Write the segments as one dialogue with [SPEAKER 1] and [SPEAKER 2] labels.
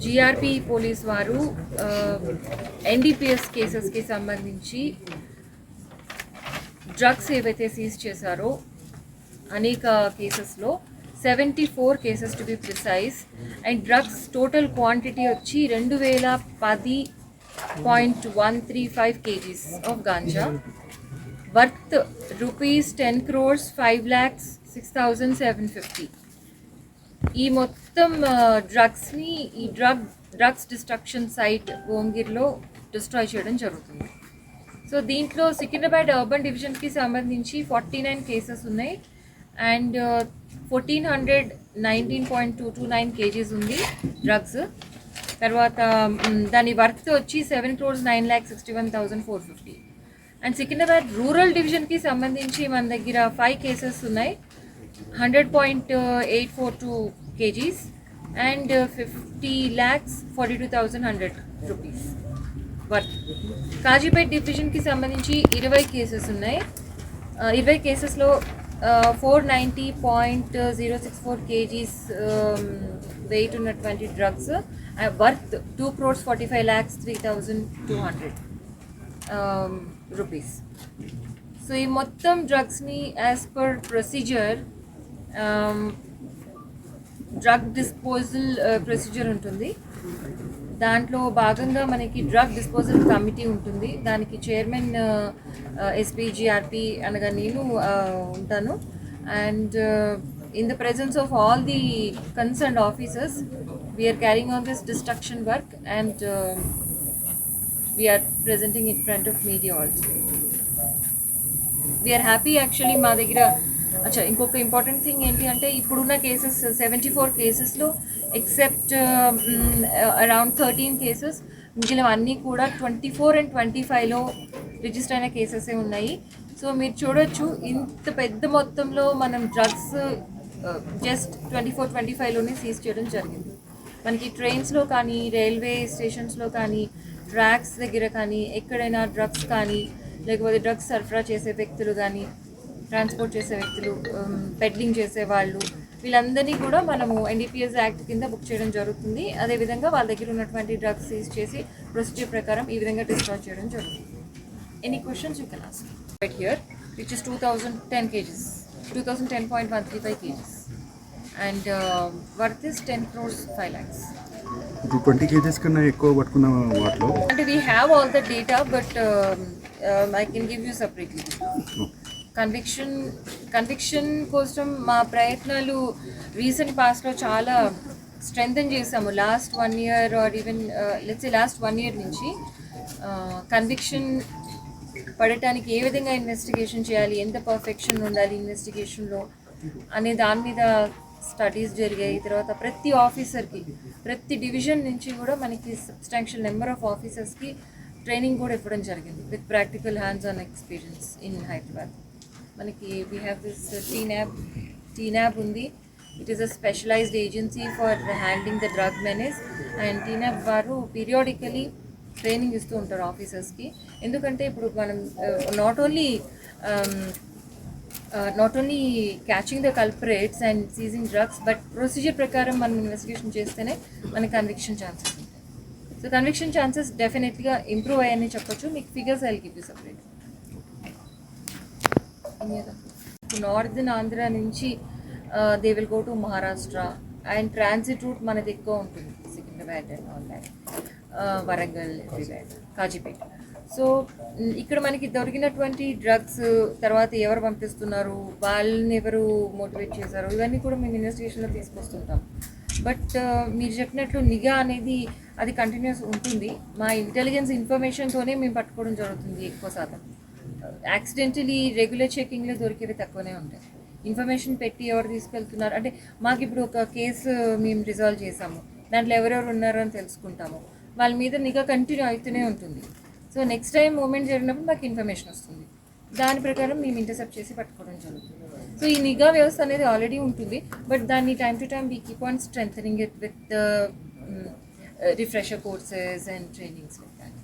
[SPEAKER 1] GRP police వారు NDPS కేసెస్కి సంబంధించి drugs ఏవైతే సీజ్ చేశారో అనేక కేసెస్లో 74 cases to be precise and drugs total quantity వచ్చి 2010.135 kgs of ganja worth ₹10 crores 5,06,750. ఈ మొత్తం డ్రగ్స్ని ఈ డ్రగ్స్ డిస్ట్రక్షన్ సైట్ ఓంగిర్లో డిస్ట్రాయ్ చేయడం జరుగుతుంది. సో దీంట్లో సికింద్రాబాద్ అర్బన్ డివిజన్కి సంబంధించి 49 కేసెస్ ఉన్నాయి అండ్ 1,419.229 kgs ఉంది డ్రగ్స్. తర్వాత దాని వర్త్ వచ్చి 7 crores 9,61,450. అండ్ సికింద్రాబాద్ రూరల్ డివిజన్కి సంబంధించి మన దగ్గర 5 కేసెస్ ఉన్నాయి, 100.842 kgs and 50,42,100 rupees worth. Kazipet డివిజన్కి సంబంధించి 20 కేసెస్ ఉన్నాయి. 20 కేసెస్లో 490.064 kgs వెయిట్ ఉన్నటువంటి drugs worth 2 crores 45,03,200 rupees. So ఈ మొత్తం డ్రగ్స్ని as per procedure drug disposal procedure ఉంటుంది. దాంట్లో భాగంగా మనకి డ్రగ్ డిస్పోజల్ కమిటీ ఉంటుంది. దానికి చైర్మన్ ఎస్పీజీఆర్పీ అనగా నేను ఉంటాను. And in the presence of all the concerned officers we are carrying on this destruction work and we are presenting in front of media also. We are happy actually మా దగ్గర. అచ్చా, ఇంకొక ఇంపార్టెంట్ థింగ్ ఏంటి అంటే ఇప్పుడున్న కేసెస్ 74 కేసెస్లో ఎక్సెప్ట్ అరౌండ్ 13 కేసెస్ మిగిలిన అన్నీ కూడా 24 and 25లో రిజిస్టర్ అయిన కేసెసే ఉన్నాయి. సో మీరు చూడొచ్చు ఇంత పెద్ద మొత్తంలో మనం డ్రగ్స్ జస్ట్ 24-25లోనే సీజ్ చేయడం జరిగింది. మనకి ట్రైన్స్లో కానీ రైల్వే స్టేషన్స్లో కానీ ట్రాక్స్ దగ్గర కానీ ఎక్కడైనా డ్రగ్స్ కానీ లేకపోతే డ్రగ్స్ సరఫరా చేసే వ్యక్తులు కానీ ట్రాన్స్పోర్ట్ చేసే వ్యక్తులు, పెడ్లింగ్ చేసే వాళ్ళు, వీళ్ళందరినీ కూడా మనము ఎన్డీపీఎస్ యాక్ట్ కింద బుక్ చేయడం జరుగుతుంది. అదేవిధంగా వాళ్ళ దగ్గర ఉన్నటువంటి డ్రగ్స్ సీజ్ చేసి ప్రొసీజర్ ప్రకారం ఈ విధంగా డిస్ట్రాయ్ చేయడం జరుగుతుంది. Any questions you can ask right here which is 2010 kgs, 2010.135 kgs and worth is 10 crores 5 lakhs.
[SPEAKER 2] 20 kgs కన్నా ఎక్కువ పట్టుకున్న వాటిలో
[SPEAKER 1] అంటే we have all the data but I can give you separately. Conviction కోసం మా ప్రయత్నాలు రీసెంట్ పాస్ట్లో చాలా స్ట్రెంథన్ చేసాము. Last 1 year or even let's say last 1 year నుంచి కన్విక్షన్ పడటానికి ఏ విధంగా ఇన్వెస్టిగేషన్ చేయాలి, ఎంత పర్ఫెక్షన్ ఉండాలి ఇన్వెస్టిగేషన్లో అనే దాని మీద స్టడీస్ జరిగాయి. తర్వాత ప్రతి ఆఫీసర్కి ప్రతి డివిజన్ నుంచి కూడా మనకి సబ్స్టాన్షియల్ నెంబర్ ఆఫ్ ఆఫీసర్స్కి ట్రైనింగ్ కూడా ఇవ్వడం జరిగింది with practical hands on experience in Hyderabad. మనకి వీ హ్యావ్ దిస్ టీనాబ్ ఉంది. It is a specialised agency for handling the drug menace and టీనాబ్ వారు పీరియాడికలీ ట్రైనింగ్ ఇస్తూ ఉంటారు ఆఫీసర్స్కి. ఎందుకంటే ఇప్పుడు మనం not only catching the culprits and seizing drugs but procedure ప్రకారం మనం ఇన్వెస్టిగేషన్ చేస్తేనే మనకి కన్విక్షన్ ఛాన్సెస్ ఉంటాయి. సో కన్విక్షన్ ఛాన్సెస్ డెఫినెట్గా ఇంప్రూవ్ అయ్యాయని చెప్పొచ్చు. మీకు figures I will give you separate. Northern Andhra నుంచి they will go to Maharashtra and transit route మనది ఎక్కువ ఉంటుంది, Secunderabad and all that, Warangal, Kazipet. So ఇక్కడ మనకి దొరికినటువంటి డ్రగ్స్ తర్వాత ఎవరు పంపిస్తున్నారు, వాళ్ళని ఎవరు మోటివేట్ చేశారు, ఇవన్నీ కూడా మేము ఇన్వెస్టిగేషన్లో తీసుకొస్తుంటాం. బట్ మీరు చెప్పినట్లు నిఘా అనేది అది కంటిన్యూస్ ఉంటుంది. మా ఇంటెలిజెన్స్ ఇన్ఫర్మేషన్తోనే మేము పట్టుకోవడం జరుగుతుంది ఎక్కువ శాతం. యాక్సిడెంటలీ రెగ్యులర్ చెకింగ్లో దొరికేవి తక్కువనే ఉంటాయి. ఇన్ఫర్మేషన్ పెట్టి ఎవరు తీసుకెళ్తున్నారు అంటే మాకు ఇప్పుడు ఒక కేసు మేము రిజాల్వ్ చేసాము, దాంట్లో ఎవరెవరు ఉన్నారో అని తెలుసుకుంటాము. వాళ్ళ మీద నిఘా కంటిన్యూ అవుతూనే ఉంటుంది. సో నెక్స్ట్ టైం మూమెంట్ జరిగినప్పుడు మాకు ఇన్ఫర్మేషన్ వస్తుంది, దాని ప్రకారం మేము ఇంటర్సెప్ట్ చేసి పట్టుకోవడం జరుగుతుంది. సో ఈ నిఘా వ్యవస్థ అనేది ఆల్రెడీ ఉంటుంది బట్ దాన్ని time to time we keep on strengthening it with refresher courses and trainings like that.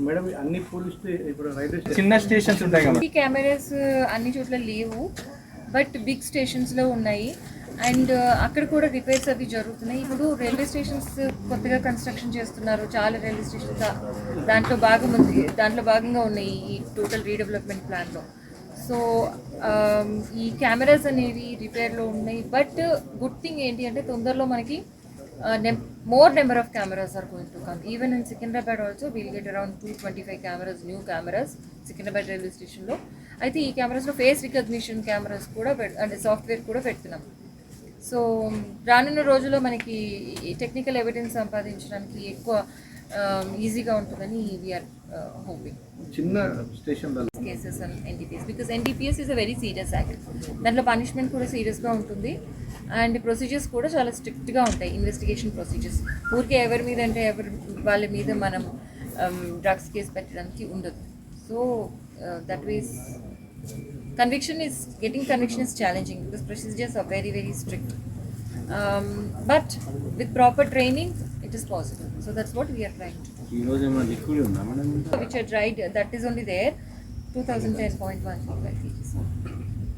[SPEAKER 3] Madam అన్ని పోలీస్ ఇప్పుడు రైల్వే చిన్న స్టేషన్స్ ఉంటాయి కదా,
[SPEAKER 1] కెమెరాస్ అన్ని చోట్ల లేవు బట్ బిగ్ స్టేషన్స్లో ఉన్నాయి. అండ్ అక్కడ కూడా రిపేర్స్ అవి జరుగుతున్నాయి. ఇప్పుడు రైల్వే స్టేషన్స్ కొత్తగా కన్స్ట్రక్షన్ చేస్తున్నారు, చాలా రైల్వే స్టేషన్స్ దాంట్లో భాగంగా ఉన్నాయి ఈ టోటల్ రీడెవలప్మెంట్ ప్లాన్లో. సో ఈ కెమెరాస్ అనేవి రిపేర్లో ఉన్నాయి. బట్ గుడ్ థింగ్ ఏంటి అంటే తొందరలో మనకి more number of cameras are going to come. Even in Secunderabad also we'll get around 225 cameras, new cameras Secunderabad railway station లో. అయితే ఈ కెమెరాస్లో ఫేస్ రికగ్నిషన్ కెమెరాస్ కూడా అంటే సాఫ్ట్వేర్ కూడా పెడుతున్నాం. సో రానున్న రోజుల్లో మనకి టెక్నికల్ ఎవిడెన్స్ సంపాదించడానికి ఎక్కువ ఈజీగా ఉంటుందని వీఆర్ హోపింగ్.
[SPEAKER 3] చిన్న స్టేషన్లో
[SPEAKER 1] cases and NDPS, because NDPS is a very serious act. దాంట్లో పనిష్మెంట్ కూడా సీరియస్గా ఉంటుంది అండ్ ప్రొసీజర్స్ కూడా చాలా స్ట్రిక్ట్గా ఉంటాయి, ఇన్వెస్టిగేషన్ ప్రొసీజర్స్. ఊరికే ఎవరి మీద అంటే వాళ్ళ మీద మనం డ్రగ్స్ కేసు పెట్టడానికి ఉండదు. So that means getting conviction is challenging because procedures are very, very strict. But with proper training, it is possible. So that's what we are trying to do. Which are tried, that is only there, 2010.1 kgs.